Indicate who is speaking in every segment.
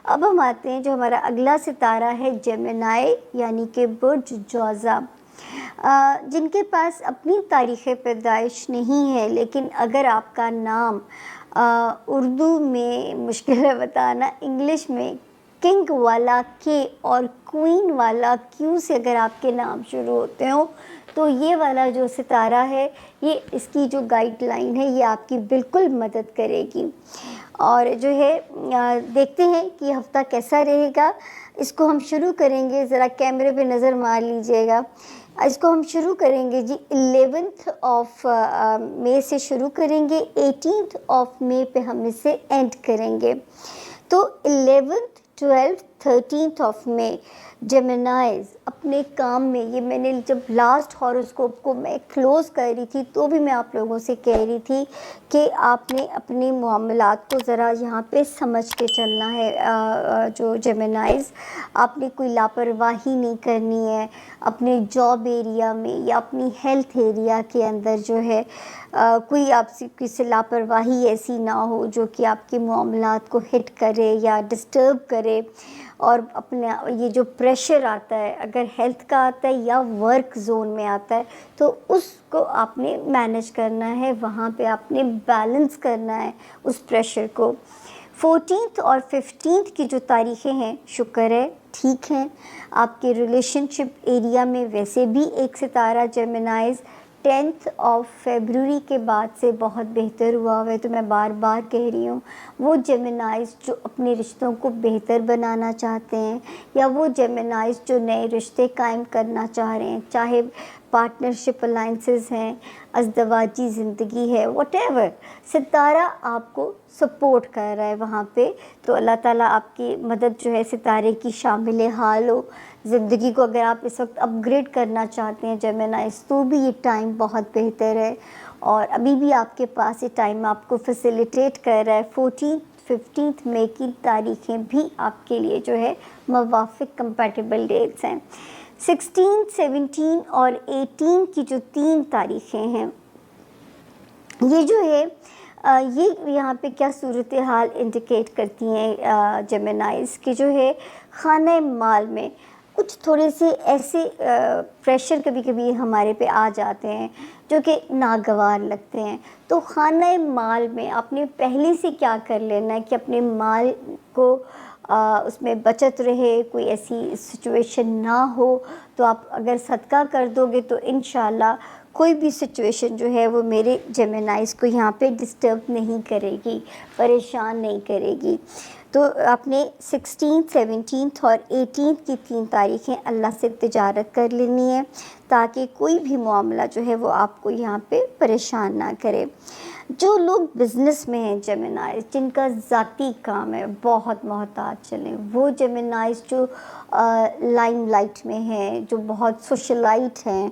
Speaker 1: अब हम आते हैं जो हमारा अगला सितारा है जेमिनी, यानी कि बुर्ज जौज़ा, जिनके पास अपनी तारीख़ पैदाइश नहीं है, लेकिन अगर आपका नाम उर्दू में मुश्किल है बताना, इंग्लिश में किंग वाला के और क्वीन वाला क्यू से अगर आपके नाम शुरू होते हो, तो ये वाला जो सितारा है, ये इसकी जो गाइडलाइन है ये आपकी बिल्कुल मदद करेगी। और जो है देखते हैं कि हफ़्ता कैसा रहेगा। इसको हम शुरू करेंगे, ज़रा कैमरे पे नज़र मार लीजिएगा। इसको हम शुरू करेंगे जी 11th ऑफ मई से शुरू करेंगे, 18th ऑफ मई पे हम इसे एंड करेंगे। तो 11th 12th 13th of May Geminis अपने काम में, ये मैंने जब लास्ट हॉरोस्कोप को मैं क्लोज़ कर रही थी तो भी मैं आप लोगों से कह रही थी कि आपने अपने मामलात को ज़रा यहाँ पे समझ के चलना है। जो जेमिनीज़, आपने कोई लापरवाही नहीं करनी है अपने जॉब एरिया में या अपनी हेल्थ एरिया के अंदर। जो है कोई आपसे किसी लापरवाही ऐसी ना हो जो कि आपके मामलात को हिट करे या डिस्टर्ब करे। और अपना ये जो प्रेशर आता है, अगर हेल्थ का आता है या वर्क ज़ोन में आता है, तो उसको आपने मैनेज करना है, वहाँ पे आपने बैलेंस करना है उस प्रेशर को। 14th और 15th की जो तारीख़ें हैं, शुक्र है ठीक हैं। आपके रिलेशनशिप एरिया में वैसे भी एक सितारा जेमिनीज़ 10th ऑफ फरवरी के बाद से बहुत बेहतर हुआ है। तो मैं बार बार कह रही हूँ, वो जेमिनीज़ जो अपने रिश्तों को बेहतर बनाना चाहते हैं, या वो जेमिनीज़ जो नए रिश्ते कायम करना चाह रहे हैं, चाहे पार्टनरशिप अलाइंसेस हैं, अज़दवाजी ज़िंदगी है, व्हाटएवर, सितारा आपको सपोर्ट कर रहा है वहाँ पे। तो अल्लाह ताला आपकी मदद जो है सितारे की शामिल हाल हो। ज़िंदगी को अगर आप इस वक्त अपग्रेड करना चाहते हैं जेमिनीज़, तो भी ये टाइम बहुत बेहतर है, और अभी भी आपके पास ये टाइम आपको फैसिलिटेट कर रहा है। 14th 15th मई की तारीखें भी आपके लिए जो है मुवाफ़िक कंपैटिबल डेट्स हैं। 16, 17 और 18 की जो 3 तारीखें हैं, ये जो है ये यहाँ पे क्या सूरत हाल इंडिकेट करती हैं जेमिनीज़ की, जो है खाने माल में कुछ थोड़े से ऐसे प्रेशर कभी कभी हमारे पे आ जाते हैं जो कि नागवार लगते हैं। तो खाने माल में आपने पहले से क्या कर लेना है कि अपने माल को उसमें बचत रहे, कोई ऐसी सिचुएशन ना हो। तो आप अगर सदका कर दोगे तो इंशाल्लाह कोई भी सिचुएशन जो है वो मेरे जेमिनीज़ को यहाँ पे डिस्टर्ब नहीं करेगी, परेशान नहीं करेगी। तो आपने 16, 17 और 18 की 3 तारीखें अल्लाह से तिजारत कर लेनी है, ताकि कोई भी मामला जो है वो आपको यहाँ पे परेशान ना करे। जो लोग बिज़नेस में हैं जेमिनीज़, जिनका ज़ाती काम है, बहुत मोहतात चलें। वो जेमिनीज़ जो लाइमलाइट में हैं, जो बहुत सोशलाइट हैं,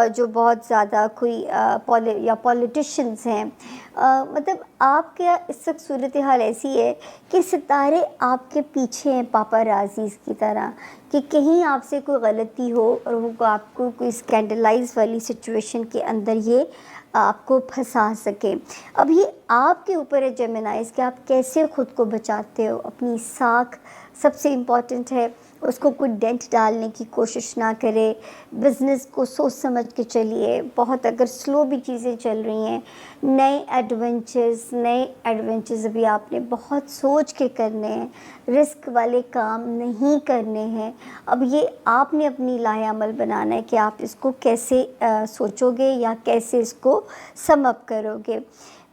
Speaker 1: जो बहुत ज़्यादा कोई पॉलिटिशियंस हैं, मतलब आपके इस वक्त सूरत हाल ऐसी है कि सितारे आपके पीछे हैं पापाराज़ीज़ की तरह, कि कहीं आपसे कोई गलती हो और वो आपको कोई स्कैंडलाइज वाली सिचुएशन के अंदर ये आपको फंसा सके। अब ये आपके ऊपर है जेमिनीज़ कि आप कैसे ख़ुद को बचाते हो। अपनी साख सबसे इम्पॉर्टेंट है, उसको कोई डेंट डालने की कोशिश ना करे। बिज़नेस को सोच समझ के चलिए। बहुत अगर स्लो भी चीज़ें चल रही हैं, नए एडवेंचर्स अभी आपने बहुत सोच के करने हैं, रिस्क वाले काम नहीं करने हैं। अब ये आपने अपनी लाहेअमल बनाना है कि आप इसको कैसे सोचोगे या कैसे इसको सम अप करोगे।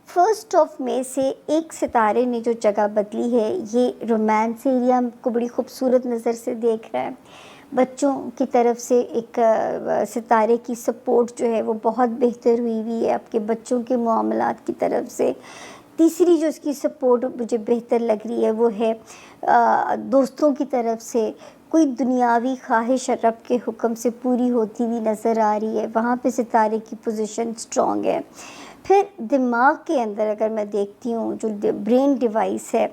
Speaker 1: 1 मई से एक सितारे ने जो जगह बदली है, ये रोमांस एरिया को बड़ी खूबसूरत नज़र से देख रहा है। बच्चों की तरफ से एक सितारे की सपोर्ट जो है वो बहुत बेहतर हुई है आपके बच्चों के मामलात की तरफ से। तीसरी जो इसकी सपोर्ट मुझे बेहतर लग रही है वो है दोस्तों की तरफ से। कोई दुनियावी ख्वाहिश रब के हुक्म से पूरी होती हुई नज़र आ रही है, वहाँ पे सितारे की पोजीशन स्ट्रॉन्ग है। फिर दिमाग के अंदर अगर मैं देखती हूँ, जो ब्रेन डिवाइस है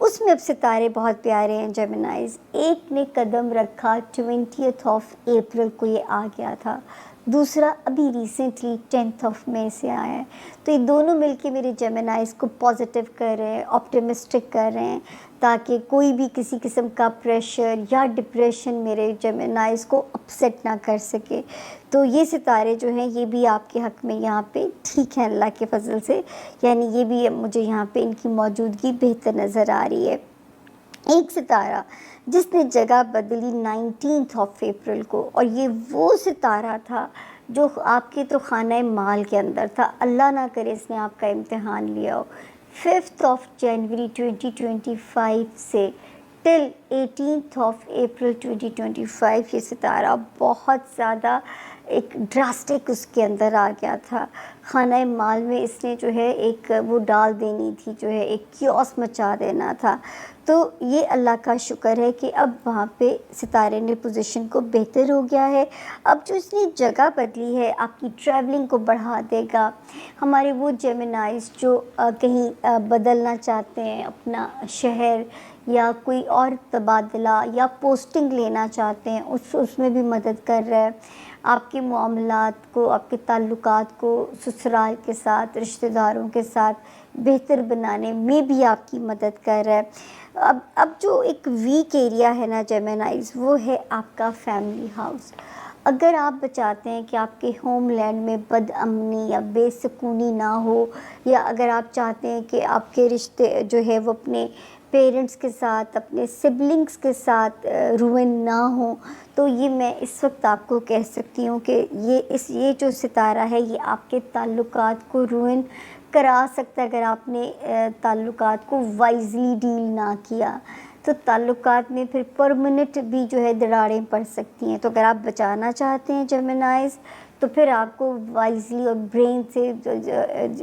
Speaker 1: उसमें अब सितारे बहुत प्यारे हैं जेमिनाइज। एक ने कदम रखा 20th ऑफ अप्रैल को ये आ गया था, दूसरा अभी रिसेंटली 10th ऑफ मई से आया है। तो ये दोनों मिलके मेरे जेमिनाइज को पॉजिटिव कर रहे हैं, ऑप्टिमिस्टिक कर रहे हैं, ताकि कोई भी किसी किस्म का प्रेशर या डिप्रेशन मेरे जेमिनाइज को अपसेट ना कर सके। तो ये सितारे जो हैं ये भी आपके हक़ में यहाँ पे ठीक है अल्लाह के फजल से, यानी ये भी मुझे यहाँ पे इनकी मौजूदगी बेहतर नज़र आ रही है। एक सितारा जिसने जगह बदली 19th ऑफ अप्रैल को, और ये वो सितारा था जो आपके तो खाना माल के अंदर था, अल्लाह ना करे इसने आपका इम्तिहान लिया हो। 5th ऑफ जनवरी 2025 से टिल 18th ऑफ अप्रैल 2025 ये सितारा बहुत ज़्यादा एक ड्रास्टिक उसके अंदर आ गया था। खाना माल में इसने जो है एक वो डाल देनी थी, जो है एक क्योस मचा देना था। तो ये अल्लाह का शुक्र है कि अब वहाँ पे सितारे ने पोजीशन को बेहतर हो गया है। अब जो इसने जगह बदली है आपकी ट्रैवलिंग को बढ़ा देगा। हमारे वो जेमिनाइज जो कहीं बदलना चाहते हैं अपना शहर या कोई और तबादला या पोस्टिंग लेना चाहते हैं, उसमें भी मदद कर रहा है। आपके मामलात को, आपके ताल्लुकात को ससुराल के साथ, रिश्तेदारों के साथ बेहतर बनाने में भी आपकी मदद कर रहा है। अब जो एक वीक एरिया है ना जेमिनाइज, वो है आपका फैमिली हाउस। अगर आप चाहते हैं कि आपके होमलैंड में बदअमनी या बेसुकूनी ना हो, या अगर आप चाहते हैं कि आपके रिश्ते जो है वो अपने पेरेंट्स के साथ, अपने सिबलिंग्स के साथ रुइन ना हो, तो ये मैं इस वक्त आपको कह सकती हूँ कि ये जो सितारा है ये आपके ताल्लुकात को रुइन करा सकता है। अगर आपने ताल्लुकात को वाइजली डील ना किया तो ताल्लुकात में फिर परमानेंट भी जो है दरारें पड़ सकती हैं। तो अगर आप बचाना चाहते हैं जेमिनाइज, तो फिर आपको वाइजली और ब्रेन से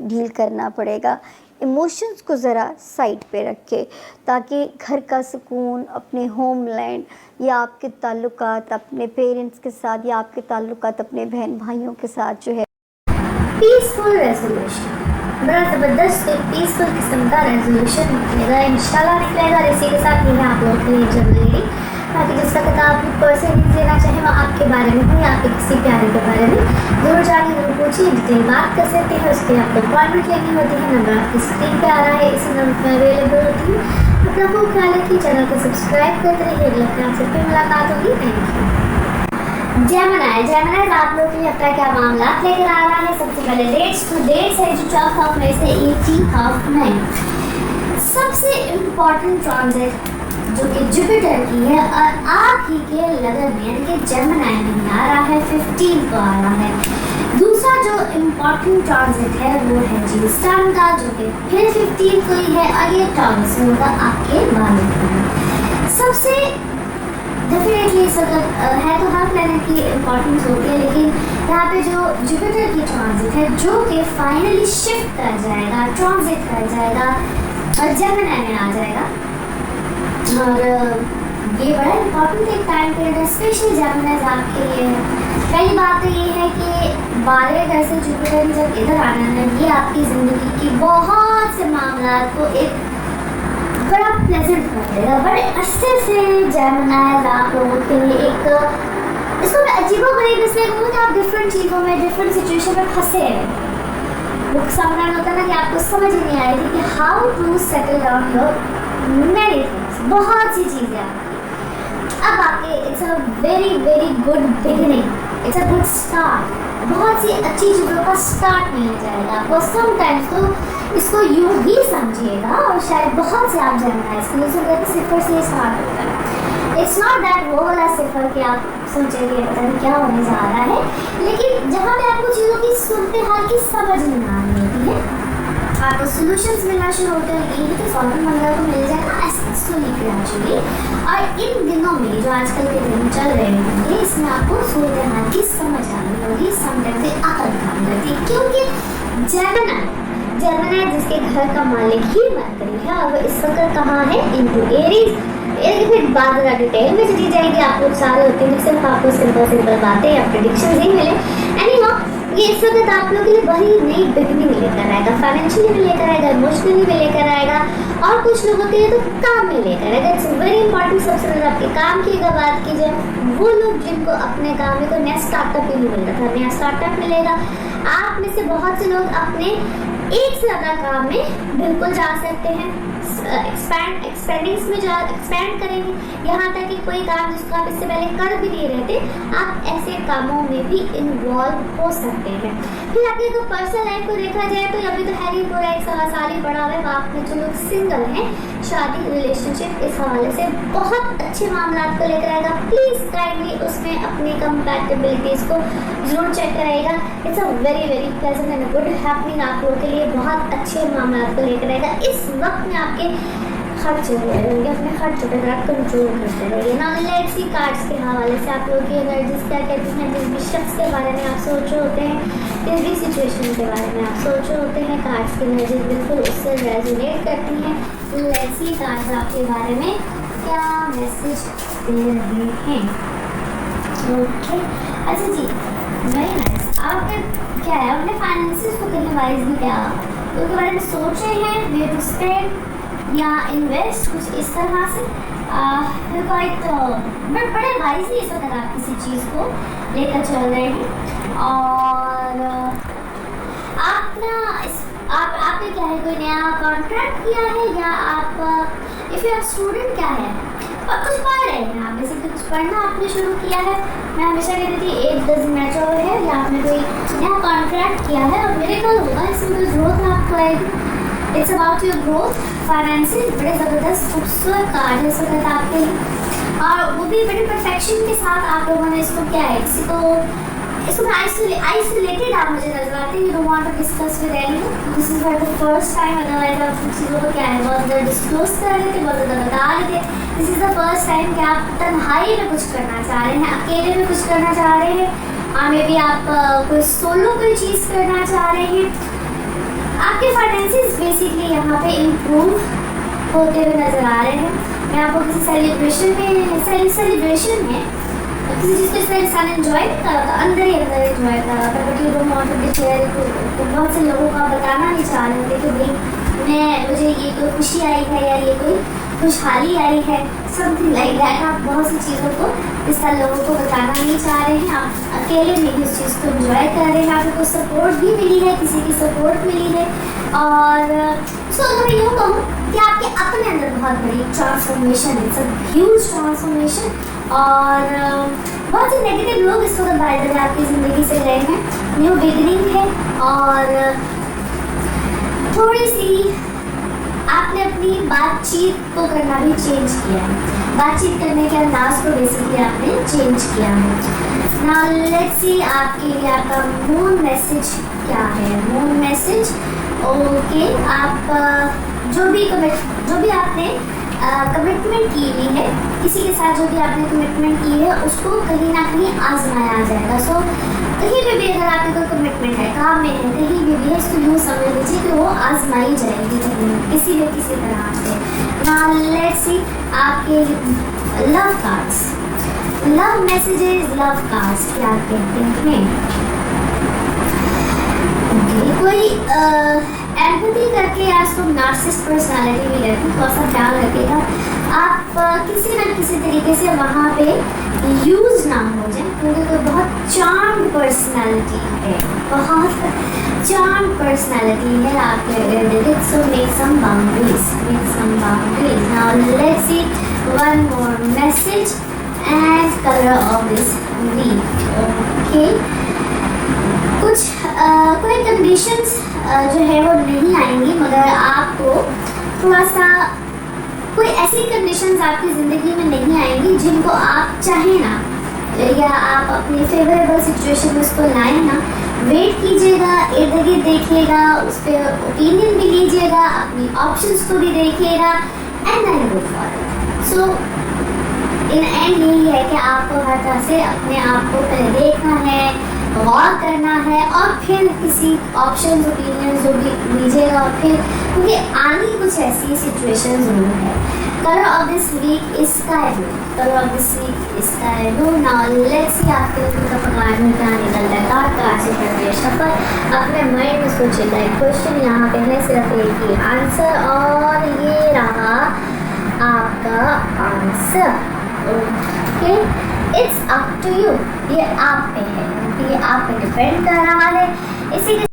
Speaker 1: डील करना पड़ेगा। इमोशंस को ज़रा साइड पे रखें ताकि घर का सुकून, अपने होमलैंड या आपके ताल्लुकात अपने पेरेंट्स के साथ या आपके ताल्लुकात अपने बहन भाइयों के साथ जो है
Speaker 2: पीसफुल रेजोल्यूशन, बड़ा ज़बरदस्त एक पीसफुल किस्म का रेजोल्यूशन निकलेगा, इंशाल्लाह निकलेगा। और इसी के साथ मैं आप लोगों के लिए जर्नली ताकि जिस वक्त आप पर्सन देना चाहें वो आपके बारे में हो या आपके किसी प्यारे के बारे में ज़रूर जानिए, ज़रूर पूछिए, डिटेल बात कर सकते हैं। उसके लिए आपको अपॉइंटमेंट लेनी होती है, नंबर आपकी स्क्रीन पे आ रहा है, इसी नंबर पर अवेलेबल होती है। अपना खूब ख्याल रखिए, चैनल को सब्सक्राइब करते रहिए। अगले हफ्ते आपसे फिर मुलाकात होगी। Thank you. जेमिनाइज आप लोग के लिए अपना क्या मामला लेकर आ रहा है। सबसे पहले डेट्स है जो 12 ऑफ मई से 18 ऑफ मई। सबसे इम्पॉर्टेंट ट्रांजिट जो कि जुपिटर की है और आप ही के लगन में यानी कि जेमिनाई में आ रहा है, 15 को आ रहा है। दूसरा जो इम्पॉर्टेंट ट्रांजिट है वो है जी सन का, जो कि फिर 15 को ही है और ये टॉरस होगा आपके बालों का। सबसे डेफिनेटली इस वक्त है तो हर प्लैनेट की इम्पोर्टेंस होती है, लेकिन यहाँ पे जो जुपिटर की ट्रांजिट है जो कि फाइनली शिफ्ट कर जाएगा, ट्रांजिट कर जाएगा और जेमिनी में आ जाएगा। और ये बड़ा इम्पोर्टेंट एक टाइम पीरियड है स्पेशली जेमिनी आपके लिए। पहली बात तो ये है कि 12 घर से जुपिटर ने जब इधर आना है, ये आपकी ज़िंदगी की बहुत से मामला को एक बड़ा प्लेजेंट कर देगा। बड़े अच्छे से जेमिनाइज आप लोगों के लिए एक इसको मैं अजीबोगरीब इसलिए कहूँ कि आप डिफरेंट चीज़ों में, डिफरेंट सिचुएशन में फंसे हैं। वो समझना होता है ना कि आपको समझ ही नहीं आ रही थी कि how to settle down your many things, बहुत सी चीज़ें आपकी अब आपके it's a very very good beginning, it's a good start. बहुत सी अच्छी चीज़ों का स्टार्ट मिल जाएगा आपको। समटाइम्स तो इसको यूँ ही समझिएगा और शायद बहुत से आप जेमिनाइज के लिए सिफर से स्टार्ट होता है। इट्स नॉट दैट वो वाला सिफर कि आप सोचेंगे पता नहीं क्या होने जा रहा है, लेकिन जहाँ पे आपको चीज़ों की सूरत हाल की समझ नहीं आ रही होती है, आपको सोल्यूशंस मिलना शुरू होते हैं। ये तो सॉल्व मंगल को मिल जाएगा स्लोली ग्रेजुअली। और इन दिनों में जो आजकल के दिन चल रहे होंगे इसमें आपको सूरत हाल की समझ आ रही होगी, समटाइम्स से अकल काम करती है, क्योंकि जेमिनी जिसके घर का मालिक ही मरकरी है और वो इस वक्त कहाँ है, इनटू एरीज। फिर बात ज़रा डिटेल में चली जाएगी, आप लोग सारे होते हैं सिर्फ आपको सिंपल बातें या प्रेडिक्शन ही मिले। एनीवे ये इस वक्त आप लोगों के लिए बड़ी नई बिगनिंग लेकर आएगा, फाइनेंशियली भी लेकर आएगा, इमोशनली भी लेकर आएगा, और कुछ लोगों के लिए तो काम में लेकर आएगा। It's very important. सबसे पहले आपके काम की अगर बात की जाए, वो लोग जिनको अपने काम में कोई नया स्टार्टअप ही नहीं मिल रहा था, नया स्टार्टअप मिलेगा। आप में से बहुत से लोग अपने एक से ज़्यादा काम में बिल्कुल जा सकते हैं, एक्सपेंड करेंगे, यहाँ तक कि कोई काम जिसको आप इससे पहले कर भी नहीं रहे थे, आप ऐसे कामों में भी इन्वॉल्व हो सकते हैं। फिर आपकी अगर पर्सनल लाइफ को देखा जाए तो अभी तो है ही पूरा 1 साल ही पड़ा हुआ है। आप में जो लोग सिंगल हैं, शादी रिलेशनशिप इस हवाले से बहुत अच्छे मामला को लेकर आएगा। प्लीज़ काइंडली उसमें अपनी कंपैटिबिलिटीज़ को जरूर चेक कराएगा। It's a very very pleasant and good happening. आप लोगों के लिए बहुत अच्छे मामला को लेकर आएगा। इस वक्त में आपके खर्च हो रहे होंगे, अपने खर्च पर आप कंट्रोल करते रहिए। ना लेट्स सी कार्ड्स के हवाले से आप लोगों की एनर्जीज क्या कहती हैं, जिस भी शख्स के बारे में आप सोच रहे होते हैं, जिस भी सिचुएशन के बारे में आप सोच रहे होते हैं, कार्ड्स की एनर्जीज बिल्कुल उससे रेजोनेट करती हैं। लेट्स सी कार्ड्स आपके बारे में क्या मैसेज दे रहे हैं। ओके, अच्छा जी, वेरी नाइस। आपने क्या है, अपने फाइनेंसेस को कहीं वाइज भी क्या उनके बारे में सोच रहे हैं, वे टू स्पेंड या इन्वेस्ट, कुछ इस तरह से बड़े वाइजली इस वक्त आप किसी चीज़ को लेकर चल रहे हैं। और आपने क्या है, कोई नया कॉन्ट्रैक्ट किया है, या आप इफ़ यू आर स्टूडेंट क्या है, और कुछ पढ़ रहे हैं आप, बेसिकली कुछ पढ़ना आपने शुरू किया है। मैं हमेशा कहती थी एज डजंट मैटर है, या आपने कोई नया कॉन्ट्रैक्ट किया है और मेरे कल होगा, इसमें ग्रोथ आपको आएगी। It's about your growth, financial. बड़े ज़बरदस्त खूबसूरत कार्ड है इस वक्त आपके लिए, और वो भी बड़े परफेक्शन के साथ आप लोगों ने इसको क्या है, इसको आइसोलेटेड आप मुझे नजर आते हैं। You don't want to discuss with anyone, this is for the first time. Otherwise आप कुछ चीज़ों को क्या है बहुत ज़्यादा डिस्क्लोज कर रहे थे, बहुत ज़्यादा बता रहे थे। This is the first time कि आप तन्हाई में कुछ करना चाह रहे हैं, अकेले में कुछ करना चाह रहे हैं, मे बी आप कोई सोलो कोई चीज़ करना चाह रहे हैं। आपके फाइनेंसेस बेसिकली यहाँ पे इम्प्रूव होते हुए नज़र आ रहे हैं। मैं आपको किसी सेलिब्रेशन में किसी चीज़ को इस तरह इंसान एंजॉय नहीं कर रहा था, अंदर ही अंदर एंजॉय कर रहा था, but you don't want to declare. तो बहुत से लोगों को बताना नहीं चाह रहे थे कि भाई मुझे ये कोई खुशी आई है या ये कोई खुशहाली आई है, समथिंग लाइक दैट। आप बहुत सी चीज़ों को इस तरह लोगों को बताना नहीं चाह रहे हैं, आप अकेले में इस चीज़ को एंजॉय कर रहे हैं। आपको सपोर्ट भी मिली है, किसी की सपोर्ट मिली है। और मैं यूँ कहूँ कि आपके अपने अंदर बहुत बड़ी ट्रांसफॉर्मेशन है, सब ह्यूज ट्रांसफॉर्मेशन। और बहुत से नेगेटिव लोग इस वक्त बाहर आपकी ज़िंदगी से गए हैं, न्यू बिगनिंग है। और थोड़ी सी आपने अपनी बातचीत को करना भी चेंज किया है, बातचीत करने के अंदाज को बेसिकली आपने चेंज किया है। नाउ लेट्स सी आपके लिए आपका मून मैसेज क्या है। मून मैसेज, ओके, आप जो भी आपने कमिटमेंट की हुई है, किसी के साथ जो भी आपने कमिटमेंट की है उसको कहीं ना कहीं आजमाया जाएगा। सो कहीं पे भी अगर आपकी कोई कमिटमेंट है, काम में है, कहीं भी है, इसको यूँ समझ लीजिए कि वो आजमाई जाएगी किसी न किसी तरह से। नाउ लेट्स सी आपके love cards, love messages, love cards क्या कहते हैं। कोई एम्पैथी करके आज तो नार्सिसिस्ट पर्सनालिटी भी रहती है, थोड़ा सा ख्याल रखिएगा आप किसी न किसी तरीके से वहाँ पे यूज ना हो जाए, क्योंकि तो बहुत चार्म्ड पर्सनालिटी है, बहुत चार्म्ड पर्सनालिटी है आपके इर्द-गिर्द। So make some boundaries, now let's see one more message and colour of this week. Okay, कुछ कोई कंडीशंस जो है वो नहीं आएंगी, मगर आपको थोड़ा सा कोई ऐसी कंडीशंस आपकी ज़िंदगी में नहीं आएंगी जिनको आप चाहें ना, या आप अपनी फेवरेबल सिचुएशन में उसको लाएं ना। वेट कीजिएगा, इर्द गिर्द देखिएगा, उस पर ओपिनियन भी लीजिएगा, अपनी ऑप्शंस को भी देखिएगा, and then go for it. So in end यही है कि आपको हर तरह से अपने आप को पहले देखना है, गौर करना है, और फिर किसी ऑप्शन ओपिनियन जो भी लीजिएगा, और फिर क्योंकि आनी कुछ ऐसी सिचुएशन ज़रूर है। Colour of this week is sky blue, colour of this week is sky blue. Now let's see आपके ऊपर का कार्ड में क्या निकल रहा है। कार्ड का आगे शफल सोचिएगा। क्वेश्चन यहाँ पे है सिर्फ एक ही आंसर और ये रहा आपका answer. Okay, it's up to you, ये आप पे है, ये आप पे डिपेंड कर रहा है। इसी के